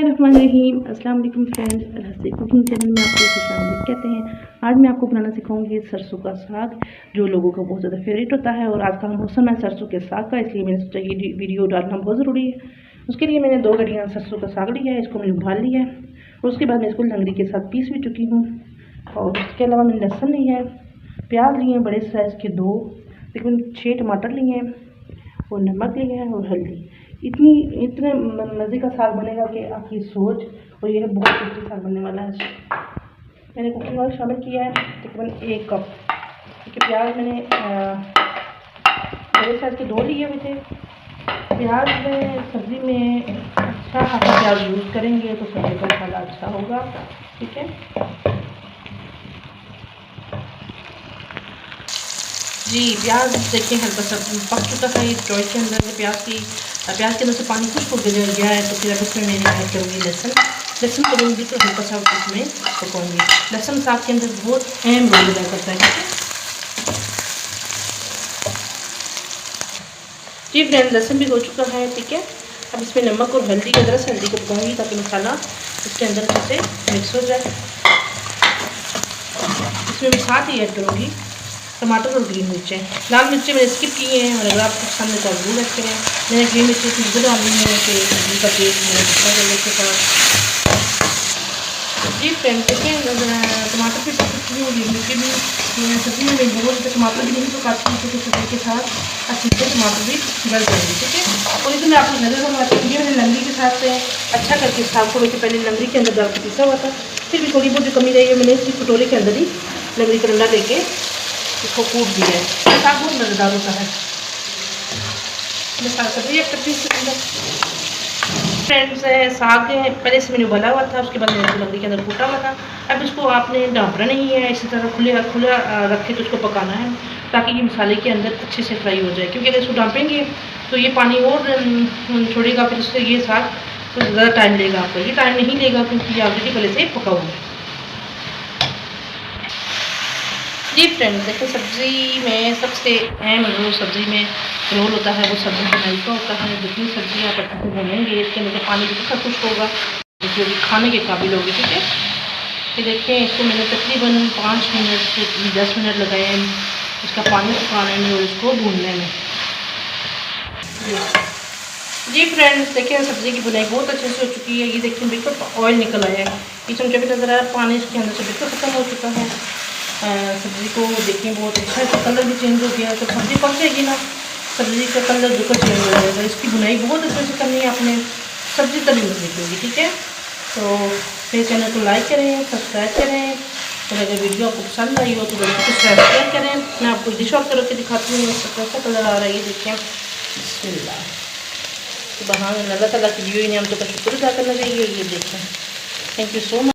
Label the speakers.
Speaker 1: बिस्मिल्लाहिर्रहमानिर्रहीम। अस्सलाम वालेकुम फ्रेंड्स, अलहसी कुकिंग चैनल में आपको खुशामदीद कहते हैं। आज मैं आपको बनाना सिखाऊंगी सरसों का साग, जो लोगों का बहुत ज़्यादा फेवरेट होता है। और आज का मौसम है सरसों के साग का, इसलिए मैंने सोचा ये वीडियो डालना बहुत ज़रूरी है। उसके लिए मैंने 2 गड्डियाँ सरसों का साग लिया है, इसको मैंने उबाल लिया है और उसके बाद मैं इसको लंगड़ी के साथ पीस भी चुकी हूँ। और उसके अलावा मैंने लहसुन लिया है, प्याज लिए हैं बड़े साइज़ के 2, तकरीबन 6 टमाटर लिए हैं और नमक लिया है और हल्दी। इतने मज़े का साग बनेगा कि आपकी सोच, और ये बहुत टेस्टी साग बनने वाला है। मैंने कुकिंग ऑयल शामिल किया है तकरीबन 1 कप, क्योंकि प्याज मैंने बड़े साइज़ के 2 लिए हुए थे। प्याज में सब्ज़ी में अच्छा खासा प्याज यूज़ करेंगे तो सब्ज़ी का मसाला अच्छा होगा। ठीक है जी, प्याज देखिए हल्का सा पक चुका है। इस टॉय के अंदर प्याज के अंदर से पानी खुश्क हो गया है, तो फिर अब इसमें मैं ऐड करूँगी लहसुन करूँगी तो हल्का सा इसमें पकाऊँगी। लहसुन साग के अंदर बहुत अहम रोल अदा करता है। ठीक है जी फ्रेंड, लहसुन भी हो चुका है। ठीक है, अब इसमें नमक और हल्दी की तरह हल्दी को पकाऊँगी ताकि मसाला इसके अंदर अच्छे से मिक्स हो जाए। इसमें मैं साथ ही ऐड करूँगी टमाटर और ग्रीन मिर्चें। लाल मिर्चें मैंने स्किप की हैं, और अगर आपको पसंद है तो आप जरूर ऐड करें। मैंने ग्रीन मिर्चें इसलिए डाली है कि सब्जी का टेस्ट मेरा अच्छा करने के साथ। जी फ्रेंड देखिए, टमाटर भी पक चुकी है, ग्रीन मिर्ची भी। सब्जी में बहुत ज़्यादा टमाटर भी नहीं पकाती हूँ, क्योंकि सब्जी के साथ अच्छे से टमाटर भी गल जाएंगे। ठीक है, और इसमें आपको नज़र बनाती हूँ, मैंने लंगड़ी के साथ अच्छा करके साग को, वैसे पहले लंगड़ी के अंदर डाल के पीसा हुआ था, फिर भी थोड़ी बहुत जो कमी रहेगी मैंने इसी कटोरे के अंदर ही लंगड़ी का डंडा लेके इसको कूट दिया है। साग बहुत मज़ेदार होता है। मैं साग सब्जी एक कट्टी से फ्रेंड्स साग पहले से मैंने उबाला हुआ था, उसके बाद मैंने लंगड़ी के अंदर कूटा हुआ था। अब इसको आपने डांपना नहीं है, इसी तरह खुला रख के तो उसको पकाना है, ताकि ये मसाले के अंदर अच्छे से फ्राई हो जाए। क्योंकि अगर इसको डांपेंगे तो ये पानी और छोड़ेगा, फिर उससे ये साग तो ज़्यादा टाइम लेगा आपका। ये टाइम नहीं लेगा क्योंकि ये ऑलरेडी पहले से पका हुआ है। जी फ्रेंड्स देखो, सब्ज़ी में सबसे अहम जो सब्ज़ी में रोल होता है वो सब्ज़ी बनाई का होता है। जितनी सब्ज़ी आप अच्छे से भूनेंगे, इसके अंदर पानी भी कितना खुश्क होगा, जो भी खाने के काबिल होगी। ठीक है, ये देखिए, इसको मैंने तकरीबन 5 मिनट से 10 मिनट लगाए हैं इसका पानी सुखाने में और इसको भूनने में। जी फ्रेंड्स देखिए, सब्ज़ी की बुनाई बहुत अच्छे से हो चुकी है। ये देखिए बिल्कुल ऑयल निकल आया है, ये चमचा भी नज़र आया, पानी इसके अंदर से बिल्कुल ख़त्म हो चुका है। सब्ज़ी को देखिए बहुत अच्छा है, कलर भी चेंज हो गया। तो सब्ज़ी पक जाएगी ना, सब्ज़ी का कलर बिल्कुल चेंज हो जाएगा। इसकी बुनाई बहुत अच्छे से करनी है आपने, सब्ज़ी तभी मज़े होगी। ठीक है, तो मेरे चैनल को लाइक करें, सब्सक्राइब करें, और अगर वीडियो आपको पसंद आई हो तो जल्दी से शेयर करें। मैं आपको डिश ऑफ करके दिखाती हूँ कैसा कलर आ रहा है। ये देखिए, बिस्मिल्लाह, सुभान अल्लाह, अल्लाह ताला की दी हुई नियामतों का शुक्र अदा करना चाहिए। ये देखें, थैंक यू सो मच।